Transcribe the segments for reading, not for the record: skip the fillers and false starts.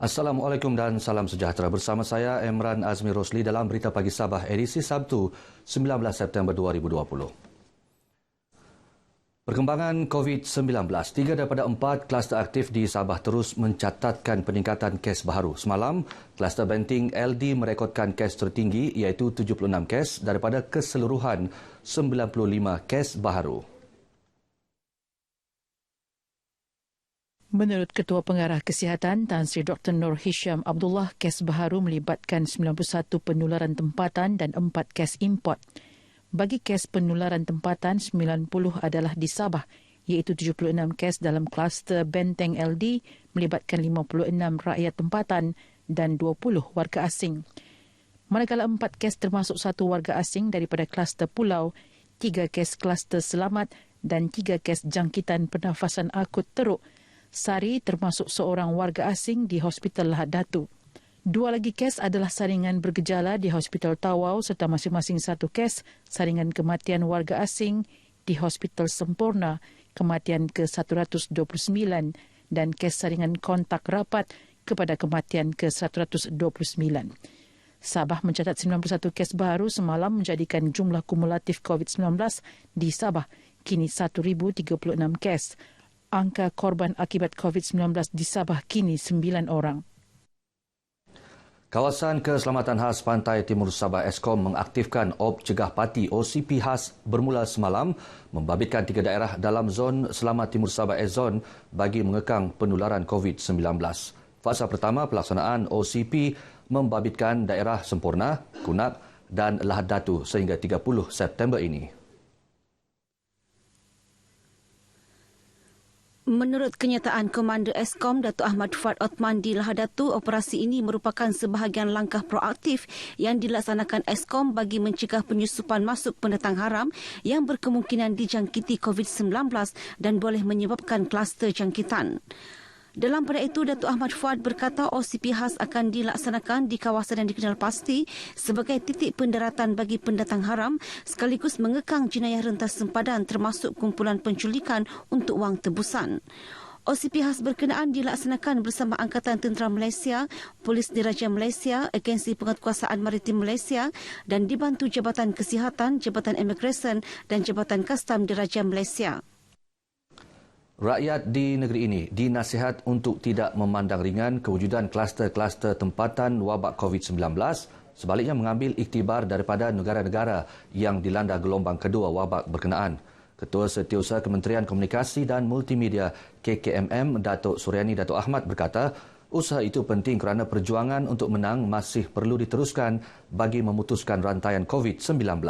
Assalamualaikum dan salam sejahtera. Bersama saya Emran Azmi Rosli dalam Berita Pagi Sabah edisi Sabtu 19 September 2020. Perkembangan COVID-19, 3 daripada 4 kluster aktif di Sabah terus mencatatkan peningkatan kes baharu. Semalam, kluster Benting LD merekodkan kes tertinggi iaitu 76 kes daripada keseluruhan 95 kes baharu. Menurut Ketua Pengarah Kesihatan Tan Sri Dr. Nur Hisham Abdullah, kes baharu melibatkan 91 penularan tempatan dan 4 kes import. Bagi kes penularan tempatan, 90 adalah di Sabah, iaitu 76 kes dalam kluster Benteng LD melibatkan 56 rakyat tempatan dan 20 warga asing. Manakala 4 kes termasuk 1 warga asing daripada kluster pulau, 3 kes kluster selamat dan 3 kes jangkitan pernafasan akut teruk. Sari termasuk seorang warga asing di Hospital Lahad Datu. 2 lagi kes adalah saringan bergejala di Hospital Tawau serta masing-masing 1 kes saringan kematian warga asing di Hospital Sempurna, kematian ke-129 dan kes saringan kontak rapat kepada kematian ke-129. Sabah mencatat 91 kes baru semalam menjadikan jumlah kumulatif COVID-19 di Sabah kini 1,036 kes. Angka korban akibat COVID-19 di Sabah kini 9 orang. Kawasan Keselamatan Khas Pantai Timur Sabah Eskom mengaktifkan Op Cegah Pati OCP khas bermula semalam membabitkan 3 daerah dalam zon Selamat Timur Sabah Zone bagi mengekang penularan COVID-19. Fasa pertama pelaksanaan OCP membabitkan daerah Sempurna, Kunak dan Lahad Datu sehingga 30 September ini. Menurut kenyataan Komander Eskom Datuk Ahmad Fuad Othman di Lahad Datu, operasi ini merupakan sebahagian langkah proaktif yang dilaksanakan Eskom bagi mencegah penyusupan masuk pendatang haram yang berkemungkinan dijangkiti COVID-19 dan boleh menyebabkan kluster jangkitan. Dalam pada itu, Datuk Ahmad Fuad berkata OCP khas akan dilaksanakan di kawasan yang dikenal pasti sebagai titik pendaratan bagi pendatang haram sekaligus mengekang jenayah rentas sempadan termasuk kumpulan penculikan untuk wang tebusan. OCP khas berkenaan dilaksanakan bersama Angkatan Tentera Malaysia, Polis Diraja Malaysia, Agensi Penguatkuasaan Maritim Malaysia dan dibantu Jabatan Kesihatan, Jabatan Imigresen dan Jabatan Kastam Diraja Malaysia. Rakyat di negeri ini dinasihat untuk tidak memandang ringan kewujudan kluster-kluster tempatan wabak COVID-19, sebaliknya mengambil iktibar daripada negara-negara yang dilanda gelombang kedua wabak berkenaan. Ketua Setiausaha Kementerian Komunikasi dan Multimedia KKMM Datuk Suryani Datuk Ahmad berkata, usaha itu penting kerana perjuangan untuk menang masih perlu diteruskan bagi memutuskan rantaian COVID-19.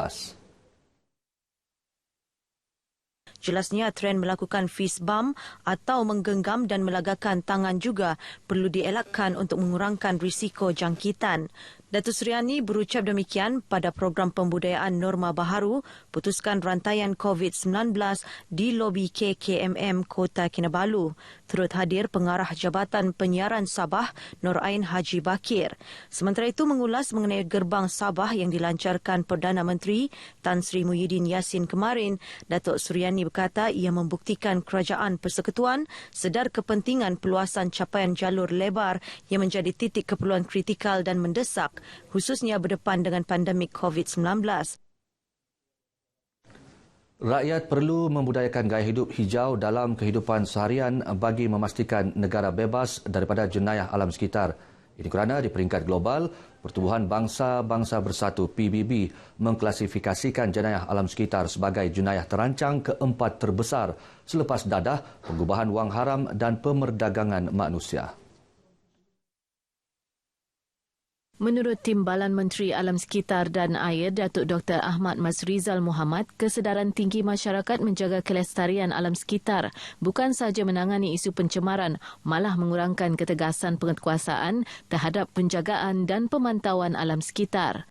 Jelasnya, tren melakukan fist bump atau menggenggam dan melagakan tangan juga perlu dielakkan untuk mengurangkan risiko jangkitan. Datuk Suryani berucap demikian pada program pembudayaan norma baharu putuskan rantaian COVID-19 di lobi KKMM Kota Kinabalu. Turut hadir Pengarah Jabatan Penyiaran Sabah Nur Ain Haji Bakir. Sementara itu mengulas mengenai gerbang Sabah yang dilancarkan Perdana Menteri Tan Sri Muhyiddin Yassin kemarin, Datuk Suryani berkata ia membuktikan kerajaan persekutuan sedar kepentingan peluasan capaian jalur lebar yang menjadi titik keperluan kritikal dan mendesak, khususnya berdepan dengan pandemik COVID-19. Rakyat perlu membudayakan gaya hidup hijau dalam kehidupan seharian bagi memastikan negara bebas daripada jenayah alam sekitar. Ini kerana di peringkat global, Pertubuhan Bangsa-Bangsa Bersatu PBB mengklasifikasikan jenayah alam sekitar sebagai jenayah terancang keempat terbesar selepas dadah, pengubahan wang haram dan pemerdagangan manusia. Menurut Timbalan Menteri Alam Sekitar dan Air, Datuk Dr. Ahmad Mazrizal Muhammad, kesedaran tinggi masyarakat menjaga kelestarian alam sekitar bukan sahaja menangani isu pencemaran, malah mengurangkan ketegasan penguatkuasaan terhadap penjagaan dan pemantauan alam sekitar.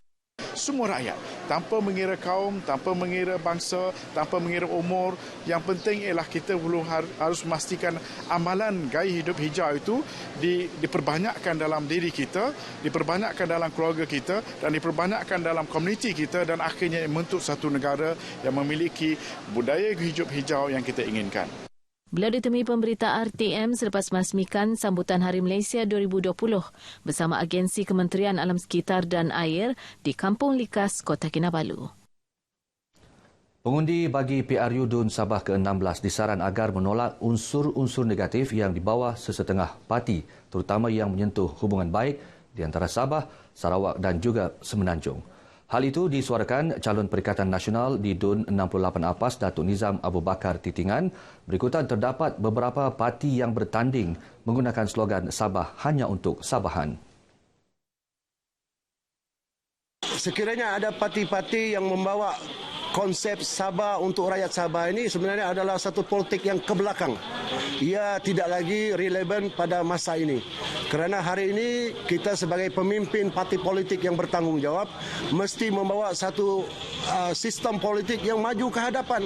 Semua rakyat, tanpa mengira kaum, tanpa mengira bangsa, tanpa mengira umur, yang penting ialah kita perlu harus memastikan amalan gaya hidup hijau itu diperbanyakkan dalam diri kita, diperbanyakkan dalam keluarga kita dan diperbanyakkan dalam komuniti kita dan akhirnya membentuk satu negara yang memiliki budaya hidup hijau yang kita inginkan. Beliau ditemui pemberita RTM selepas merasmikan sambutan Hari Malaysia 2020 bersama agensi Kementerian Alam Sekitar dan Air di Kampung Likas, Kota Kinabalu. Pengundi bagi PRU DUN Sabah ke-16 disaran agar menolak unsur-unsur negatif yang dibawa sesetengah parti, terutama yang menyentuh hubungan baik di antara Sabah, Sarawak dan juga Semenanjung. Hal itu disuarakan calon Perikatan Nasional di DUN 68 APAS Datuk Nizam Abu Bakar Titingan berikutan terdapat beberapa parti yang bertanding menggunakan slogan Sabah hanya untuk Sabahan. Sekiranya ada parti-parti yang membawa konsep Sabah untuk rakyat Sabah ini sebenarnya adalah satu politik yang ke belakang. Ia tidak lagi relevan pada masa ini. Kerana hari ini kita sebagai pemimpin parti politik yang bertanggungjawab mesti membawa satu sistem politik yang maju ke hadapan.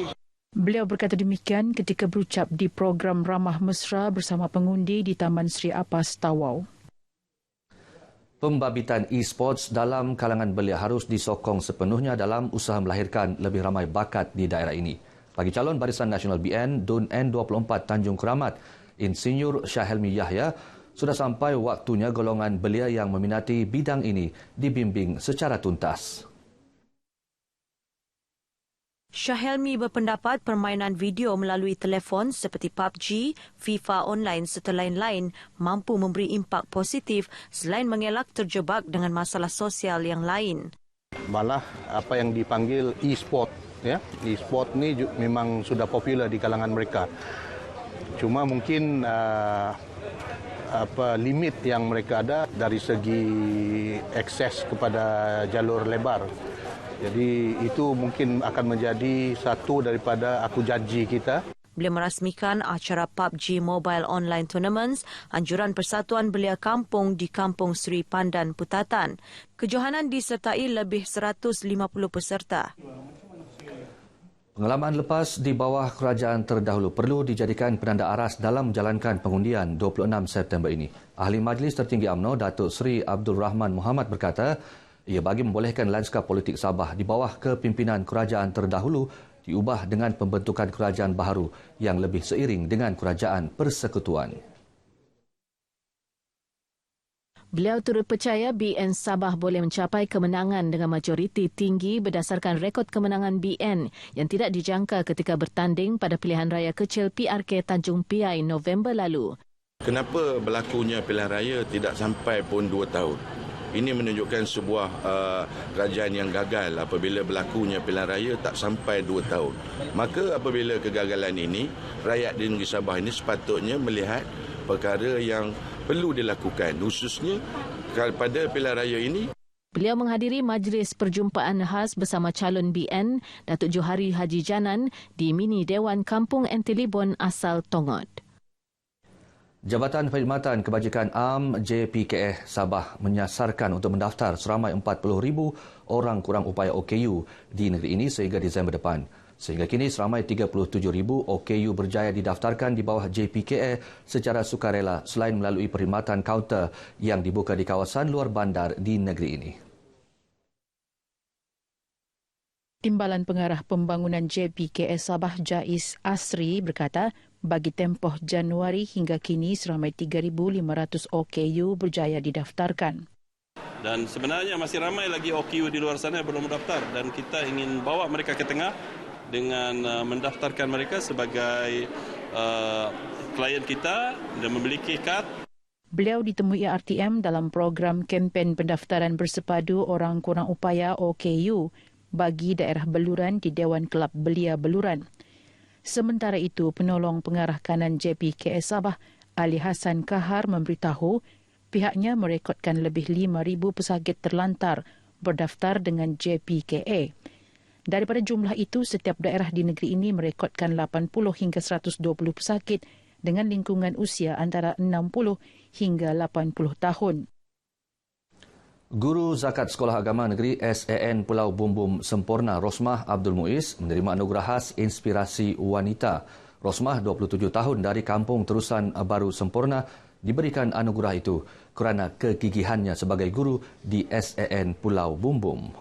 Beliau berkata demikian ketika berucap di program Ramah Mesra bersama pengundi di Taman Sri Apas, Tawau. Pembabitan e-sports dalam kalangan belia harus disokong sepenuhnya dalam usaha melahirkan lebih ramai bakat di daerah ini. Bagi calon Barisan Nasional BN DUN N24 Tanjung Keramat, Insinyur Syahelmi Yahya, sudah sampai waktunya golongan belia yang meminati bidang ini dibimbing secara tuntas. Syahelmi berpendapat permainan video melalui telefon seperti PUBG, FIFA Online serta lain-lain mampu memberi impak positif selain mengelak terjebak dengan masalah sosial yang lain. Malah apa yang dipanggil e-sport, ya, e-sport ni memang sudah popular di kalangan mereka. Cuma mungkin limit yang mereka ada dari segi akses kepada jalur lebar. Jadi itu mungkin akan menjadi satu daripada aku janji kita. Beliau merasmikan acara PUBG Mobile Online Tournaments anjuran Persatuan Belia Kampung di Kampung Sri Pandan, Putatan. Kejohanan disertai lebih 150 peserta. Pengalaman lepas di bawah kerajaan terdahulu perlu dijadikan penanda aras dalam menjalankan pengundian 26 September ini. Ahli Majlis Tertinggi UMNO Datuk Seri Abdul Rahman Muhammad berkata, ia bagi membolehkan lanskap politik Sabah di bawah kepimpinan kerajaan terdahulu diubah dengan pembentukan kerajaan baharu yang lebih seiring dengan kerajaan persekutuan. Beliau turut percaya BN Sabah boleh mencapai kemenangan dengan majoriti tinggi berdasarkan rekod kemenangan BN yang tidak dijangka ketika bertanding pada pilihan raya kecil PRK Tanjung Piai November lalu. Kenapa berlakunya pilihan raya tidak sampai pun 2 tahun? Ini menunjukkan sebuah kerajaan yang gagal apabila berlakunya pilihan raya tak sampai 2 tahun. Maka apabila kegagalan ini, rakyat di negeri Sabah ini sepatutnya melihat perkara yang perlu dilakukan, khususnya pada pilihan raya ini. Beliau menghadiri majlis perjumpaan khas bersama calon BN Datuk Johari Haji Janan di Mini Dewan Kampung Entelibon asal Tongot. Jabatan Perkhidmatan Kebajikan AM JPKE Sabah menyasarkan untuk mendaftar seramai 40,000 orang kurang upaya OKU di negeri ini sehingga Disember depan. Sehingga kini seramai 37,000 OKU berjaya didaftarkan di bawah JPKE secara sukarela selain melalui perkhidmatan kaunter yang dibuka di kawasan luar bandar di negeri ini. Timbalan Pengarah Pembangunan JPKE Sabah Jais Asri berkata, bagi tempoh Januari hingga kini seramai 3,500 OKU berjaya didaftarkan. Dan sebenarnya masih ramai lagi OKU di luar sana yang belum mendaftar dan kita ingin bawa mereka ke tengah dengan mendaftarkan mereka sebagai klien kita dan memiliki kad. Beliau ditemui RTM dalam program kempen pendaftaran bersepadu orang kurang upaya OKU bagi daerah Beluran di Dewan Kelab Belia Beluran. Sementara itu, penolong pengarah kanan JPKE Sabah, Ali Hassan Kahar memberitahu pihaknya merekodkan lebih 5,000 pesakit terlantar berdaftar dengan JPKE. Daripada jumlah itu, setiap daerah di negeri ini merekodkan 80 hingga 120 pesakit dengan lingkungan usia antara 60 hingga 80 tahun. Guru Zakat Sekolah Agama Negeri SAN Pulau Bumbum Semporna Rosmah Abdul Muiz menerima anugerah khas Inspirasi Wanita. Rosmah, 27 tahun dari Kampung Terusan Baru Semporna, diberikan anugerah itu kerana kegigihannya sebagai guru di SAN Pulau Bumbum.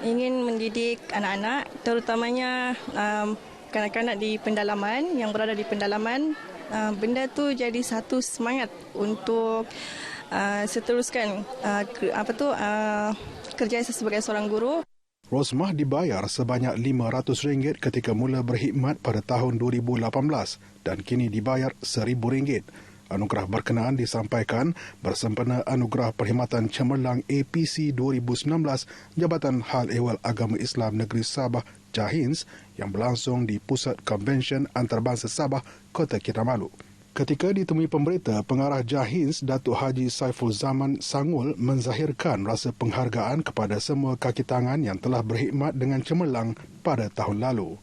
Ingin mendidik anak-anak, terutamanya kanak-kanak di pendalaman yang berada di pendalaman. Benda tu jadi satu semangat untuk seteruskan kerja saya sebagai seorang guru. Rosmah dibayar sebanyak RM500 ketika mula berkhidmat pada tahun 2018 dan kini dibayar RM1,000. Anugerah berkenaan disampaikan bersempena Anugerah Perkhidmatan Cemerlang APC 2019 Jabatan Hal Ehwal Agama Islam Negeri Sabah JAHINS yang berlangsung di Pusat Konvensyen Antarabangsa Sabah, Kota Kinabalu. Ketika ditemui pemberita, pengarah JAHINS Datuk Haji Saiful Zaman Sangul menzahirkan rasa penghargaan kepada semua kaki tangan yang telah berkhidmat dengan cemerlang pada tahun lalu.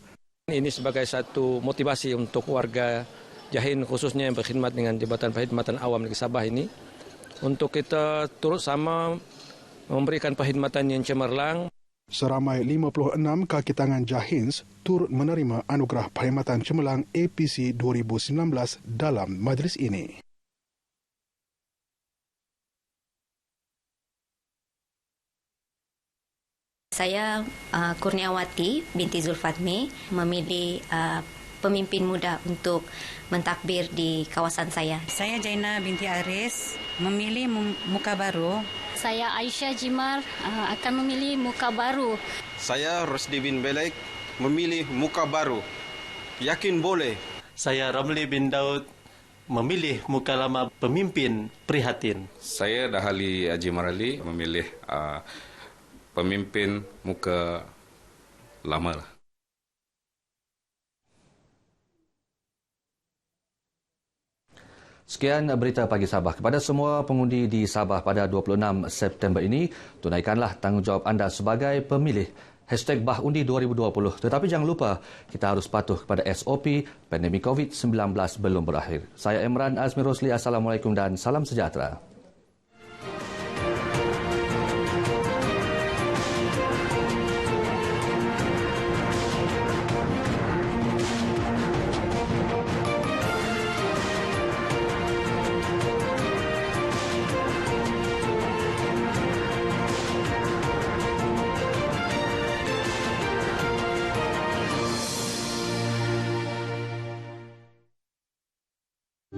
Ini sebagai satu motivasi untuk warga JAHINS khususnya yang berkhidmat dengan Jabatan Perkhidmatan Awam Negeri Sabah ini untuk kita turut sama memberikan perkhidmatan yang cemerlang. Seramai 56 kaki tangan JAHINS turut menerima Anugerah Perkhidmatan Cemerlang APC 2019 dalam majlis ini. Saya Kurniawati binti Zulfatmi memilih pemimpin muda untuk mentakbir di kawasan saya. Saya Jaina binti Aris memilih muka baru. Saya Aisyah Jimar akan memilih muka baru. Saya Rosdi bin Belek memilih muka baru. Yakin boleh. Saya Ramli bin Daud memilih muka lama pemimpin prihatin. Saya Dahali Haji Marali memilih pemimpin muka lama. Sekian berita pagi Sabah. Kepada semua pengundi di Sabah pada 26 September ini, tunaikanlah tanggungjawab anda sebagai pemilih. #BahUndi 2020. Tetapi jangan lupa, kita harus patuh kepada SOP, pandemik COVID-19 belum berakhir. Saya Emran Azmi Rosli, Assalamualaikum dan salam sejahtera.